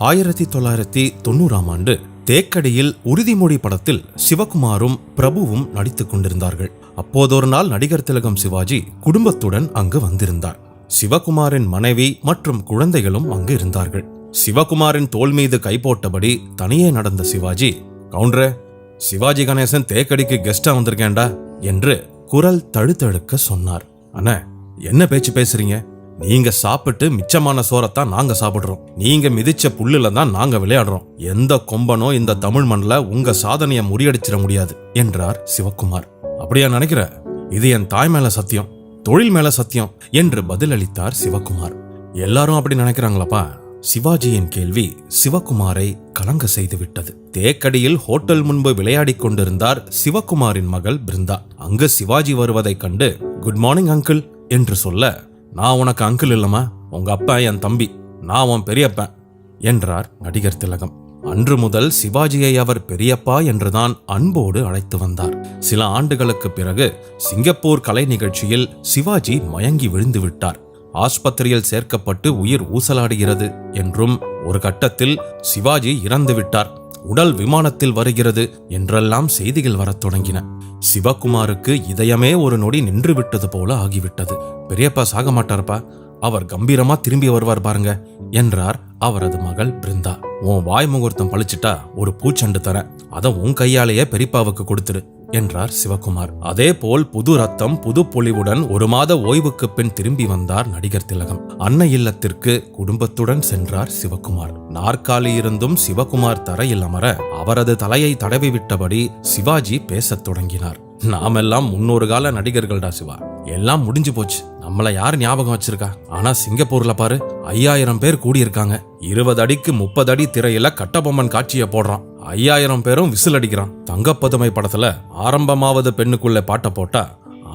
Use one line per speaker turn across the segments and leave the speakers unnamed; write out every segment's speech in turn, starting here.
1990ஆம் ஆண்டு தேக்கடியில் உறுதிமொழி படத்தில் சிவகுமாரும் பிரபுவும் நடித்துக் கொண்டிருந்தார்கள். அப்போதொரு நாள் நடிகர் திலகம் சிவாஜி குடும்பத்துடன் அங்கு வந்திருந்தார். சிவகுமாரின் மனைவி மற்றும் குழந்தைகளும் அங்கு இருந்தார்கள். சிவகுமாரின் தோள் மீது கை போட்டபடி தனியே நடந்த சிவாஜி, கவுண்டரே, சிவாஜி கணேசன் தேக்கடிக்கு கெஸ்டா வந்திருக்கேன்டா என்று குரல் தழுத்தழுக்க சொன்னார். அண்ணா, என்ன பேச்சு பேசுறீங்க? நீங்க சாப்பிட்டு மிச்சமான சோறத்தான் நாங்க சாப்பிடுறோம். நீங்க மிதிச்ச புல்லுல தான் நாங்க விளையாடுறோம். எந்த கொம்பனோ இந்த தமிழ் மண்ணில உங்க சாதனையை முறியடிச்சிட முடியாது என்றார் சிவகுமார். அப்படியா நினைக்கிற? இது என் தாய் மேல சத்தியம், தொழில் மேல சத்தியம் என்று பதிலளித்தார் சிவகுமார். எல்லாரும் அப்படி நினைக்கிறாங்களாப்பா? சிவாஜியின் கேள்வி சிவகுமாரை கலங்க செய்து விட்டது. தேக்கடியில் ஹோட்டல் முன்பு விளையாடி கொண்டிருந்தார் சிவகுமாரின் மகள் பிருந்தா. அங்கு சிவாஜி வருவதை கண்டு குட் மார்னிங் அங்கிள் என்று சொல்ல, நான் உனக்கு அங்கிள் இல்லமா, உங்க அப்பா என் தம்பி, நான் உன் பெரியப்பன் என்றார் நடிகர் திலகம். அன்று முதல் சிவாஜியை அவர் பெரியப்பா என்றுதான் அன்போடு அழைத்து வந்தார். சில ஆண்டுகளுக்கு பிறகு சிங்கப்பூர் கலை நிகழ்ச்சியில் சிவாஜி மயங்கி விழுந்து விட்டார். ஆஸ்பத்திரியில் சேர்க்கப்பட்டு உயிர் ஊசலாடுகிறது என்றும், ஒரு கட்டத்தில் சிவாஜி இறந்து விட்டார், உடல் விமானத்தில் வருகிறது என்றெல்லாம் செய்திகள் வரத் தொடங்கின. சிவகுமாருக்கு இதயமே ஒரு நொடி நின்று விட்டது போல ஆகிவிட்டது. பெரியப்பா சாக மாட்டார்ப்பா, அவர் கம்பீரமா திரும்பி வருவார் பாருங்க என்றார் அவரது மகள் பிருந்தா. உன் வாய் முகூர்த்தம் பழிச்சிட்டா ஒரு பூச்சண்டு தரேன், அதை உன் கையாலேயே பெரியப்பாவுக்கு கொடுத்துரு என்றார் சிவகுமார். அதே போல் புது ரத்தம் புது பொலிவுடன் 1 மாத ஓய்வுக்கு பின் திரும்பி வந்தார் நடிகர் திலகம். அன்னை இல்லத்திற்கு குடும்பத்துடன் சென்றார் சிவகுமார். நாற்காலி இருந்தும் சிவகுமார் தரையில் அமர அவரது தலையை தடவி விட்டபடி சிவாஜி பேசத் தொடங்கினார். நாமெல்லாம் 300 கால நடிகர்கள்டா சிவா, எல்லாம் முடிஞ்சு போச்சு. நம்மள யார் ஞாபகம் வச்சிருக்கா? ஆனா சிங்கப்பூர்ல பாரு, 5000 பேர் கூடியிருக்காங்க. 20 அடிக்கு 30 அடி திரையில கட்டபொம்மன் காட்சிய போடுறான். 5000 பேரும் விசில் அடிக்கிறான். தங்கப்பதுமை படத்துல ஆரம்பமாவது பெண்ணுக்குள்ள பாட்ட போட்டா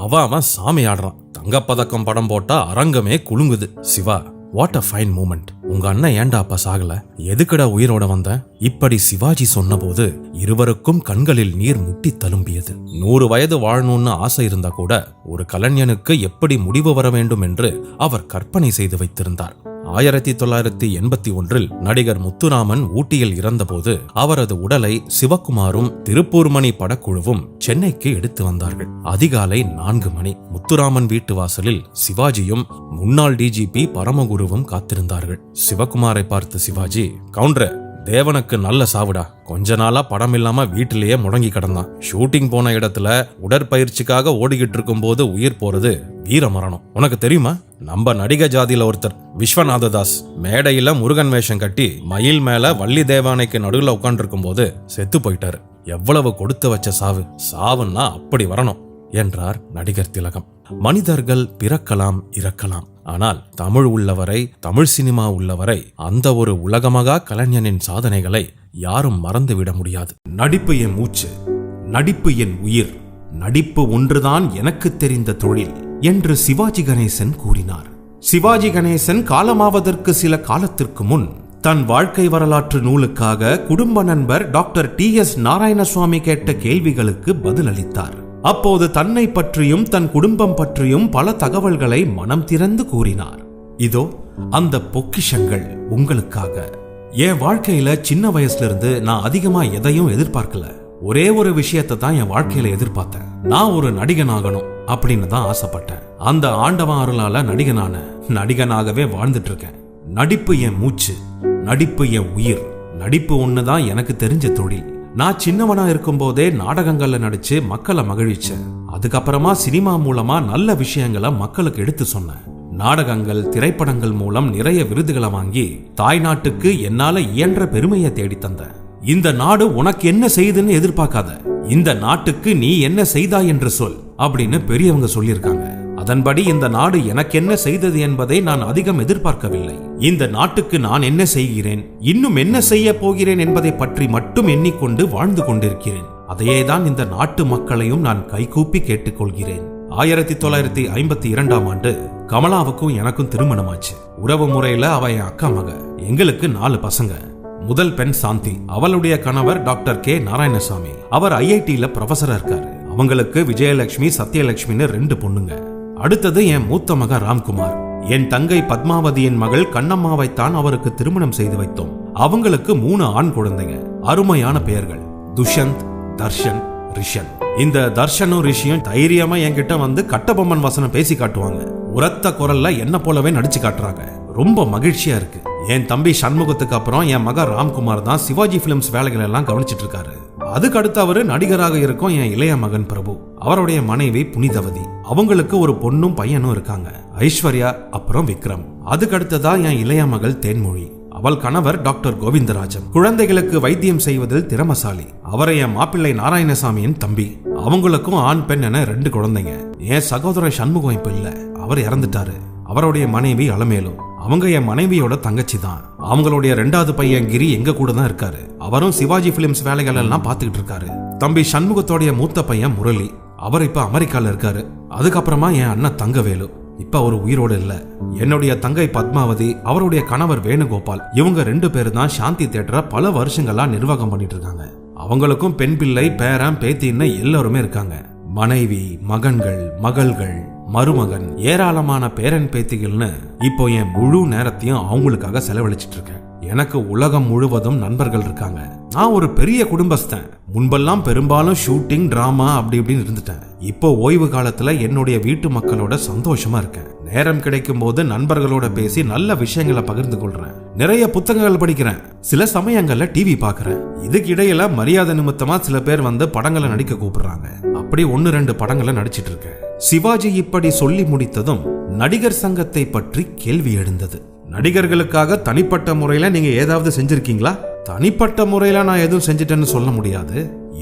அவன் சாமி ஆடுறான். தங்கப்பதக்கம் படம் போட்டா அரங்கமே குலுங்குது. Siva, what a fine moment. உங்க அண்ணன் ஏண்டா அப்பா சாகல? எதுக்குடா உயிரோட வந்த? இப்படி சிவாஜி சொன்னபோது இருவருக்கும் கண்களில் நீர் முட்டி தழும்பியது. 100 வயது வாழணும்னு ஆசை இருந்தா கூட ஒரு கலைஞனுக்கு எப்படி முடிவு வர வேண்டும் என்று அவர் கற்பனை செய்து வைத்திருந்தார். 1981 நடிகர் முத்துராமன் ஊட்டியில் இறந்தபோது அவரது உடலை சிவகுமாரும் திருப்பூர் மணி படக்குழுவும் சென்னைக்கு எடுத்து வந்தார்கள். அதிகாலை 4 மணி முத்துராமன் வீட்டு வாசலில் சிவாஜியும் முன்னாள் டிஜிபி பரமகுருவும் காத்திருந்தார்கள். சிவகுமாரை பார்த்து சிவாஜி, கவுண்டரே, தேவனுக்கு நல்ல சாவுடா. கொஞ்ச நாளா படம் இல்லாம வீட்டிலேயே முடங்கி கிடந்தான். ஷூட்டிங் போன இடத்துல உடற்பயிற்சிக்காக ஓடிக்கிட்டு இருக்கும் போது உயிர் போறது வீர மரணம். உனக்கு தெரியுமா? நம்ம நடிக ஜாதியில ஒருத்தர் விஸ்வநாததாஸ் மேடையில முருகன் வேஷம் கட்டி மயில் மேல வள்ளி தேவானைக்கு நடுவில் உட்கார்ந்து இருக்கும் போது செத்து போயிட்டாரு. எவ்வளவு கொடுத்து வச்ச சாவு! சாவுன்னா அப்படி வரணும் என்றார் நடிகர் திலகம். மனிதர்கள் பிறக்கலாம், இறக்கலாம். ஆனால் தமிழ் உள்ளவரை, தமிழ் சினிமா உள்ளவரை, அந்த ஒரு உலகமகா கலைஞனின் சாதனைகளை யாரும் மறந்துவிட முடியாது. நடிப்பு என் மூச்சு, நடிப்பு என் உயிர், நடிப்பு ஒன்றுதான் எனக்கு தெரிந்த தொழில் என்று சிவாஜி கணேசன் கூறினார். சிவாஜி கணேசன் காலமாவதற்கு சில காலத்திற்கு முன் தன் வாழ்க்கை வரலாற்று நூலுக்காக குடும்ப நண்பர் டாக்டர் TS நாராயணசுவாமி கேட்ட கேள்விகளுக்கு பதிலளித்தார். அப்போது தன்னை பற்றியும் தன் குடும்பம் பற்றியும் பல தகவல்களை மனம் திறந்து கூறினார். இதோ அந்த பொக்கிஷங்கள் உங்களுக்காக. என் வாழ்க்கையில சின்ன வயசுல இருந்து நான் அதிகமா எதையும் எதிர்பார்க்கல. ஒரே ஒரு விஷயத்தை தான் என் வாழ்க்கையில எதிர்பார்த்தேன். நான் ஒரு நடிகனாகணும் அப்படின்னு தான் ஆசைப்பட்டேன். அந்த ஆண்டவன் அருளால நடிகனாகவே வாழ்ந்துட்டு இருக்கேன். நடிப்பு என் மூச்சு, நடிப்பு என் உயிர், நடிப்பு ஒண்ணுதான் எனக்கு தெரிஞ்ச தொழில். நான் சின்னவனா இருக்கும் போதே நாடகங்கள்ல நடிச்சு மக்களை மகிழ்ச்சேன். அதுக்கப்புறமா சினிமா மூலமா நல்ல விஷயங்களை மக்களுக்கு எடுத்து சொன்னேன். நாடகங்கள், திரைப்படங்கள் மூலம் நிறைய விருதுகளை வாங்கி தாய்நாட்டுக்கு என்னால இயன்ற பெருமையை தேடி தந்தேன். இந்த நாடு உனக்கு என்ன செய்துன்னு எதிர்பார்க்காத, இந்த நாட்டுக்கு நீ என்ன செய்தாய் என்று சொல் அப்படின்னு பெரியவங்க சொல்லியிருக்காங்க. அதன்படி இந்த நாடு எனக்கு என்ன செய்தது என்பதை நான் அதிகம் எதிர்பார்க்கவில்லை. இந்த நாட்டுக்கு நான் என்ன செய்கிறேன், இன்னும் என்ன செய்ய போகிறேன் என்பதை பற்றி மட்டும் எண்ணிக்கொண்டு வாழ்ந்து கொண்டிருக்கிறேன். அதையேதான் இந்த நாட்டு மக்களையும் நான் கைகூப்பி கேட்டுக்கொள்கிறேன். 1952ஆம் ஆண்டு கமலாவுக்கும் எனக்கும் திருமணமாச்சு. உறவு முறையில அவ என் அக்கா மக. எங்களுக்கு 4 பசங்க. முதல் பெண் சாந்தி, அவளுடைய கணவர் டாக்டர் K நாராயணசாமி. அவர் IITல ப்ரொஃபஸரா இருக்காரு. அவங்களுக்கு விஜயலட்சுமி, சத்யலட்சுமின்னு 2 பொண்ணுங்க. அடுத்தது என் மூத்த மக ராம்குமார். என் தங்கை பத்மாவதியின் மகள் கண்ணம்மாவைத்தான் அவருக்கு திருமணம் செய்து வைத்தோம். அவங்களுக்கு 3 ஆண் குழந்தைங்க. அருமையான பெயர்கள் துஷ்யந்த், தர்ஷன், ரிஷன். இந்த தர்ஷனும் ரிஷியும் தைரியமா என்கிட்ட வந்து கட்டபொம்மன் வசனம் பேசி காட்டுவாங்க. உரத்த குரல்ல என்ன போலவே நடிச்சு காட்டுறாங்க. ரொம்ப மகிழ்ச்சியா இருக்கு. என் தம்பி சண்முகத்துக்கு அப்புறம் என் மகன் ராம்குமார் தான் சிவாஜி பிலிம்ஸ் வேலைகள் எல்லாம் கவனிச்சிட்டு இருக்காரு. அதுக்கு அடுத்து அவரு நடிகராக இருக்கும் என் இளைய மகன் பிரபு, அவருடைய மனைவி புனிதவதி, அவங்களுக்கு ஒரு பொண்ணும் பையனும் இருக்காங்க, ஐஸ்வர்யா, அப்புறம் விக்ரம். அதுக்கு அடுத்ததான் என் இளைய மகள் தேன்மொழி, அவள் கணவர் டாக்டர் கோவிந்தராஜன். குழந்தைகளுக்கு வைத்தியம் செய்வதில் திறமசாலி. அவரை என் மாப்பிள்ளை நாராயணசாமியின் தம்பி. அவங்களுக்கும் ஆண் பெண் என 2 குழந்தைங்க. என் சகோதரர் சண்முகம் இப்ப இல்ல, அவர் இறந்துட்டாரு. அவருடைய மனைவி அலமேலு, அவங்க என் மனைவியோட தங்கச்சி தான். அவங்களுடைய 2வது பையன் கிரி எங்க கூட தான் இருக்காரு. அவரும் சிவாஜி பிலிம்ஸ் வேலைகள் எல்லாம் பாத்துக்கிட்டு இருக்காரு. தம்பி சண்முகத்தோடைய மூத்த பையன் முரளி, அவர் இப்ப அமெரிக்கால இருக்காரு. அதுக்கப்புறமா என் அண்ணன் தங்கவேலு, இப்ப அவர் உயிரோடு இல்ல. என்னுடைய தங்கை பத்மாவதி, அவருடைய கணவர் வேணுகோபால், இவங்க 2 பேரு தான் சாந்தி தியேட்டரை பல வருஷங்களா நிர்வாகம் பண்ணிட்டு இருக்காங்க. அவங்களுக்கும் பெண் பிள்ளை, பேரன், பேத்தின்னு எல்லாருமே இருக்காங்க. மனைவி, மகன்கள், மகள்கள், மருமகன், ஏராளமான பேரன் பேத்திகள்னு இப்போ என் முழு நேரத்தையும் அவங்களுக்காக செலவழிச்சிட்டு இருக்கேன். எனக்கு உலகம் முழுவதும் நண்பர்கள் இருக்காங்க. நான் ஒரு பெரிய குடும்பஸ்தன். முன்பெல்லாம் பெரும்பாலும் ஷூட்டிங், டிராமா அப்படி இப்படின்னு இருந்துட்டேன். இப்போ ஓய்வு காலத்துல என்னுடைய வீட்டு மக்களோட சந்தோஷமா இருக்கேன். நேரம் கிடைக்கும் போது நண்பர்களோட பேசி நல்ல விஷயங்களை பகிர்ந்து கொள்றேன். நிறைய புத்தகங்கள் படிக்கிறேன். சில சமயங்கள்ல டிவி பாக்குறேன். இதுக்கு இடையில மரியாதை நிமித்தமா சில பேர் வந்து படங்களை நடிக்க கூப்பிடுறாங்க. அப்படி 1-2 படங்களை நடிச்சிட்டு இருக்கேன். சிவாஜி இப்படி சொல்லி முடித்ததும் நடிகர் சங்கத்தை பற்றி கேள்வி எழுந்தது. நடிகர்களுக்காக தனிப்பட்ட முறையில நீங்க ஏதாவது செஞ்சிருக்கீங்களா? தனிப்பட்ட முறையில நான் எதுவும் செஞ்சிட்டேன்னு சொல்ல முடியாது.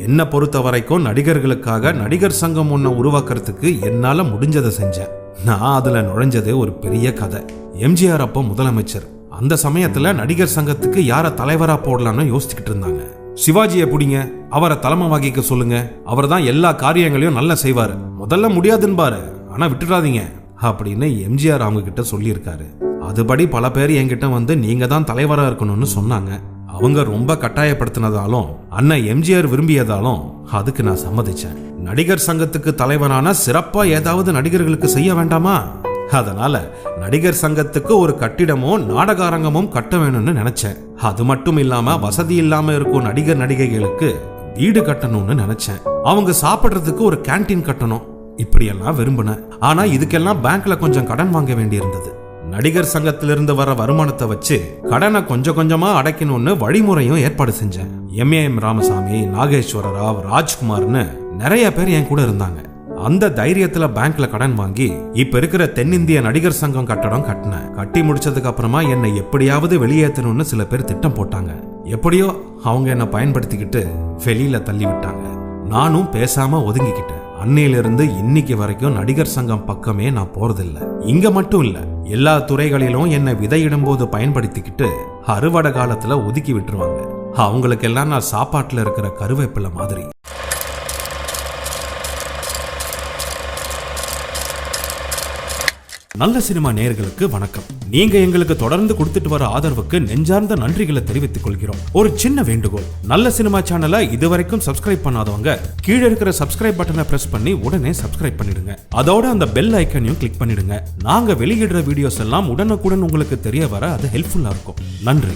என்ன பொறுத்த வரைக்கும் நடிகர்களுக்காக நடிகர் சங்கம் ஒன்ன உருவாக்குறதுக்கு என்னால முடிஞ்சதை செஞ்சேன். நான் அதுல நுழைஞ்சதே ஒரு பெரிய கதை. எம்ஜிஆர் அப்போ முதலமைச்சர். அந்த சமயத்துல நடிகர் சங்கத்துக்கு யார தலைவரா போடலாம்னு யோசிச்சுக்கிட்டு இருந்தாங்க. சிவாஜியை பிடிங்க, அவரை தலைமை வகிக்க சொல்லுங்க, அவர் தான் எல்லா காரியங்களையும் நல்லா செய்வாரு, முதல்ல முடியாதுன்னு பாரு, ஆனா விட்டுறாதீங்க அப்படின்னு எம்ஜிஆர் அவங்க கிட்ட சொல்லியிருக்காரு. அதுபடி பல பேர் என்கிட்ட வந்து நீங்க தான் தலைவரா இருக்கணும்னு சொன்னாங்க. அவங்க ரொம்ப கட்டாயப்படுத்தினதாலும் அண்ணன் எம்ஜிஆர் விரும்பியதாலும் அதுக்கு நான் சம்மதிச்சேன். நடிகர் சங்கத்துக்கு தலைவனான சிறப்பா ஏதாவது நடிகர்களுக்கு செய்ய வேண்டாமா? அதனால நடிகர் சங்கத்துக்கு ஒரு கட்டிடமும் நாடக அரங்கமும் கட்ட வேணும்னு நினைச்சேன். அது மட்டும் இல்லாம வசதி இல்லாம இருக்கும் நடிகர் நடிகைகளுக்கு வீடு கட்டணும்னு நினைச்சேன். அவங்க சாப்பிடுறதுக்கு ஒரு கேண்டீன் கட்டணும், இப்படியெல்லாம் விரும்பினேன். ஆனா இதுக்கெல்லாம் பேங்க்ல கொஞ்சம் கடன் வாங்க வேண்டி இருந்தது. நடிகர் சங்கத்திலிருந்து வர வருமானத்தை வச்சு கடனை கொஞ்சம் கொஞ்சமா அடைக்கணும்னு வழிமுறையும் ஏற்பாடு செஞ்சேன். எம் ராமசாமி, நாகேஸ்வர ராவ், ராஜ்குமார்னு நிறைய பேர் என் கூட இருந்தாங்க. அந்த தைரியத்துல பேங்க்ல கடன் வாங்கி இப்ப இருக்கிற தென்னிந்திய நடிகர் சங்கம் கட்டடம் கட்டினேன். கட்டி முடிச்சதுக்கு அப்புறமா என்னை எப்படியாவது வெளியேற்றணும்னு சில பேர் திட்டம் போட்டாங்க. எப்படியோ அவங்க என்ன பயன்படுத்திக்கிட்டு வெளியில தள்ளி விட்டாங்க. நானும் பேசாம ஒதுங்கிக்கிட்டேன். அன்னையிலிருந்து இன்னைக்கு வரைக்கும் நடிகர் சங்கம் பக்கமே நான் போறதில்லை. இங்க மட்டும் இல்ல, எல்லா துறைகளிலும் என்னை விதையிடும் போது பயன்படுத்திக்கிட்டு அறுவடை காலத்துல ஒதுக்கி விட்டுருவாங்க. அவங்களுக்கெல்லாம் நான் சாப்பாட்டுல இருக்கிற கருவேப்பிலை மாதிரி. நல்ல சினிமா நேயர்களுக்கு வணக்கம். நீங்க எங்களுக்கு தொடர்ந்து கொடுத்துட்டு வர ஆதரவுக்கு நெஞ்சார்ந்த நன்றிகளை தெரிவித்துக் கொள்கிறோம். ஒரு சின்ன வேண்டுகோள், நல்ல சினிமா சேனலை இதுவரைக்கும் சப்ஸ்கிரைப் பண்ணாதவங்க கீழே இருக்கிற சப்ஸ்கிரைப் பட்டனை பிரஸ் பண்ணி உடனே சப்ஸ்கிரைப் பண்ணிடுங்க. அதோட அந்த பெல் ஐக்கனையும் கிளிக் பண்ணிடுங்க. நாங்க வெளியிடுற வீடியோஸ் எல்லாம் உடனுக்குடன் உங்களுக்கு தெரிய வர அது ஹெல்ப்ஃபுல்லா இருக்கும். நன்றி.